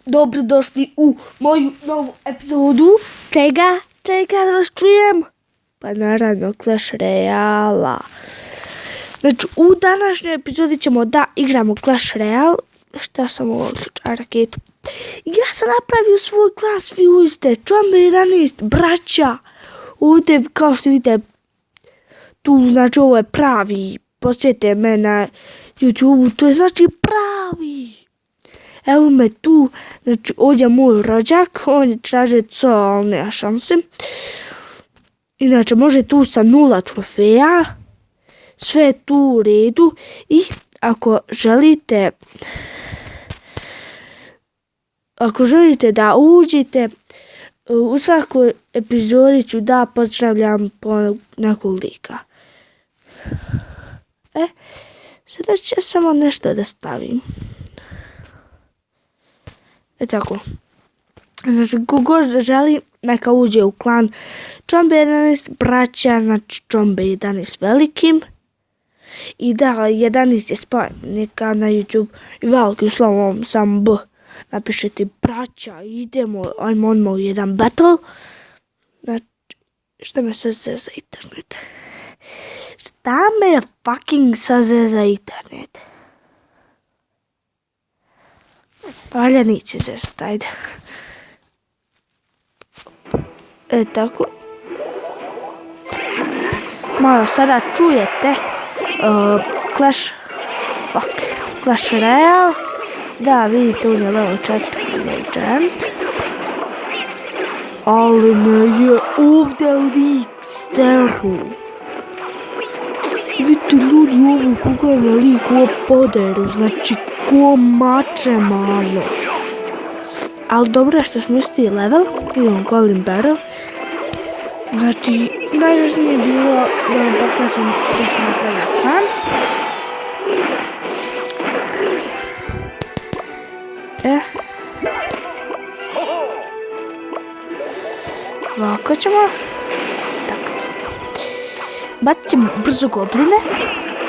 Dobrodošli u moju novu epizodu. Čega da vas čujem? Pa naravno Clash Royale. Znači u današnjoj epizodi ćemo da igramo Clash Royale. Šta sam ovo uključila raketu? Ja sam napravio svoj klas, vi uzite, Čombe 11, braća. Ovdje kao što vidite, tu znači ovo je pravi, posjetite me na YouTube, to je znači pravi. Evo me tu, znači ovdje je moj rođak, on je traže co, ali nema šanse. Inače može tu sa 0 trofeja, sve je tu u redu i ako želite da uđete, u svakoj epizodi ću da pozdravljam po nekog lika. Sada ću samo nešto da stavim. Tako. Znači, kogod želi, neka uđe u klan Čombe 11 braća, znači Čombe 11 velikim. I da, 11 je spojen, neka na YouTube i velikim slovom sam B. Napišete braća, idemo, ajmo odmah u jedan battle. Znači, šta me sad zove za internet? Šta me fucking sad zove za internet? Valja neće zezat, ajde. Tako. Malo sada čujete Clash Royale. Da, vidite, on je level 4 legend. Ali me je ovdje lik steru. Vidite ljudi, ovo koga je na lik, ovo poderu, znači ko mače malo. Ali dobro je što smo isti level, idemo Golden Barrel. Znači, najvažnije je bilo da vam pokažem da sam napravila klan. Ovako ćemo. Tako će. Bacit ćemo brzo gobline.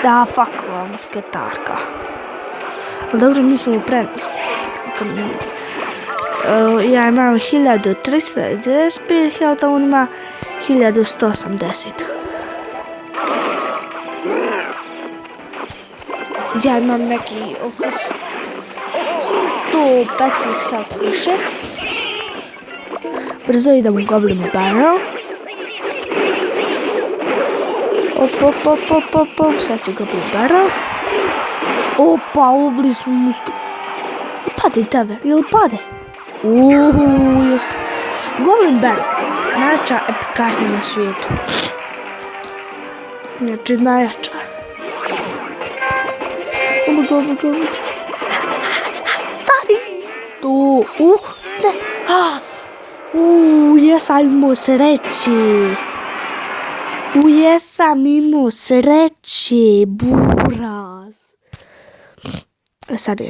Da, fuck vam, sketarka. Ali dobro, mi smo u prednosti. Ja imam 1395 health, a on ima 1180. Ja imam neki oko 115 health više. Brzo idem u Goblin Barrel. Op, sad ću Goblin Barrel. Opa, obli su musko. Pade tebe, jel pade? Jest. Goblin Barrel, najjača epikarta na svijetu. Znači, najjača. Goblin. Stani! Tu, ne, jesam imao sreće, buraz. Sad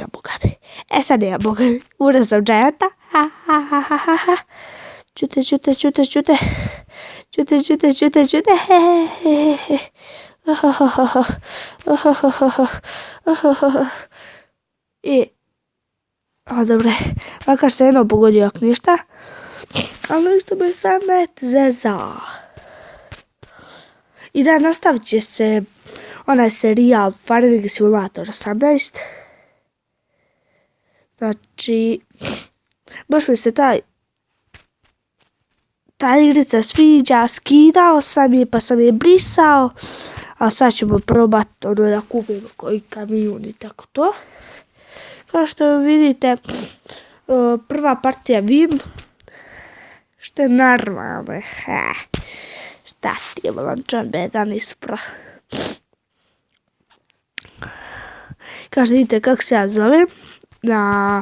je ja bogavi. Uraz sam džajata. Čute. Dobre, makar se jedno pogodio ako ništa. Ali isto me sam zezao. I da, nastavit će se onaj serijal Farming Simulator 18. Znači, baš mi se ta igrica sviđa, skidao sam je pa sam je brisao, a sad ćemo probati da kupimo koji kamion i tako to. Kao što vidite, prva partija win, što je normalno. Šta ti je volan Čombe 11 pro. Kao što vidite kako se ja zovem na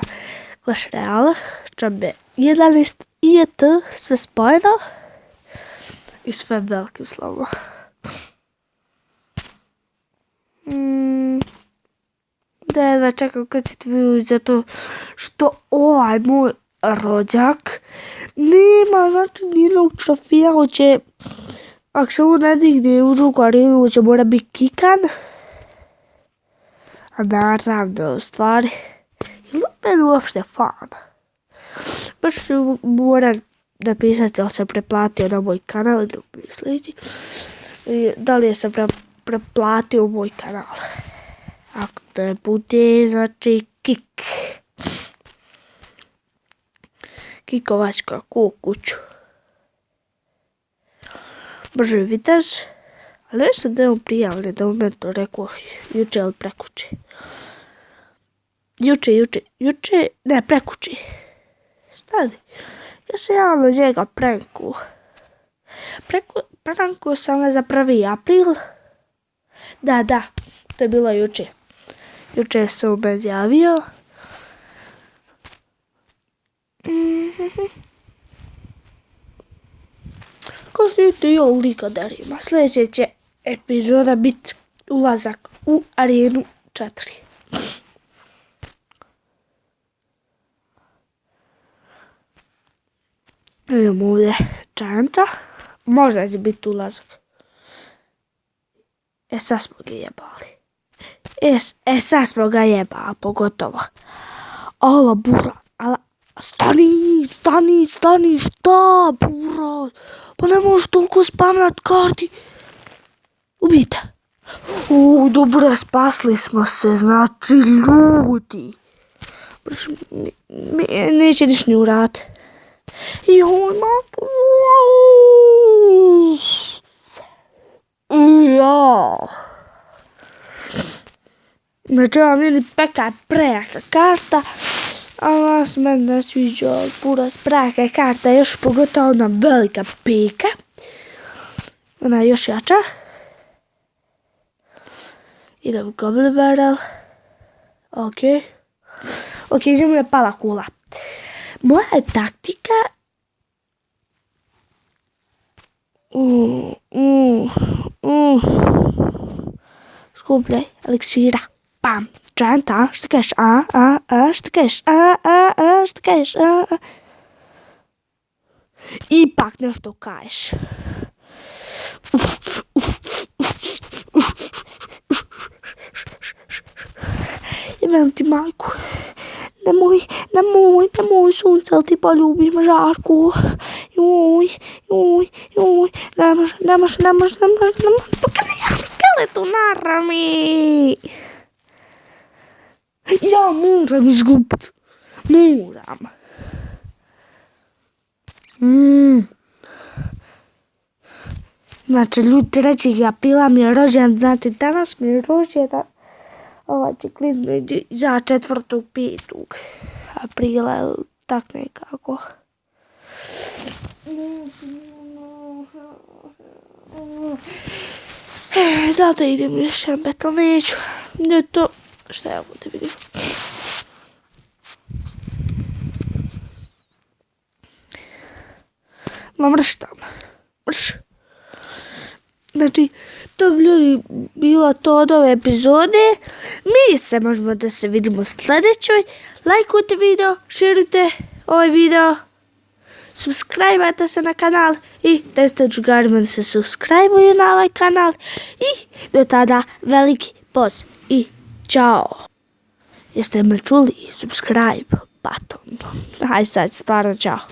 Clash Royale, Čombe 11 IET, sve spojeno i sve velikim slovom. Da čekam kad ćete vidjeti, zato što ovaj moj rođak nema, znači nijednog trofija, hoće, ako se ovo ne digne u drugu arenu, hoće mora biti kikan. A naravno, u stvari, je li meni uopšte fan? Baš moram napisati da se preplatio na moj kanal ili misliti. Da li je se preplatio u moj kanal. Ako ne bude, znači kik. Kikovačka ku kuću. Brže vitez. Ali ne sam da je on prijavljen da on meni to rekao juče ili prekuće. Juče, ne prekuće. Stani. Ja sam javno njega prankuo. Prankuo sam ga za 1. april. Da, to je bilo juče. Juče sam u meni javio. Ko što vidite i ovog lika darima. Sljedeće će epizoda biti ulazak u arenu 4. Idemo ovdje Gianta. Možda će biti ulazak. Sad smo ga jebali. Sad smo ga jebali, pogotovo. Ala bura, ala... Stani, šta bura? Pa ne možeš toliko spamnat karti. Ubijte. Dobro, spasli smo se, znači ljudi. Neće niš ni urat. Joj, mako. Znači, vam je peka prejaka karta, a vas meni ne sviđa pura sprejaka karta, još pogotovo ona velika peka. Ona je još jača. Idem Goblin Barrel. Ok, idemo je pala kula. Moja je taktika... Skupljaj eliksira. Pam. Gianta, šta kažeš? Šta kažeš? Šta kažeš? Ipak nešto kažeš. Jebem ti majku. Nemoj sunce, ali ti poljubim žarku. Joj. Ne može. Pa kad imam skeletu na rami. Ja moram izgubiti. Moram. Znači, ljudi, 3. aprila mi je rođen, znači danas mi je rođen. Ovaj će klidno za 4. 5. aprila, tak nekako. Da idem još jedan bet, ali neću. Ne to, šta ja ovdje vidim. Ma mrš tam. Znači, to bi ljudi bilo to od ove epizode. Mi se možemo da se vidimo u sljedećoj. Lajkujte video, širite ovaj video. Subscribe-ajte se na kanal i recite drugarima da se subscribe-uju na ovaj kanal. I do tada veliki pozdrav i čao. Jeste me čuli? Subscribe button. Aj sad, stvarno čao.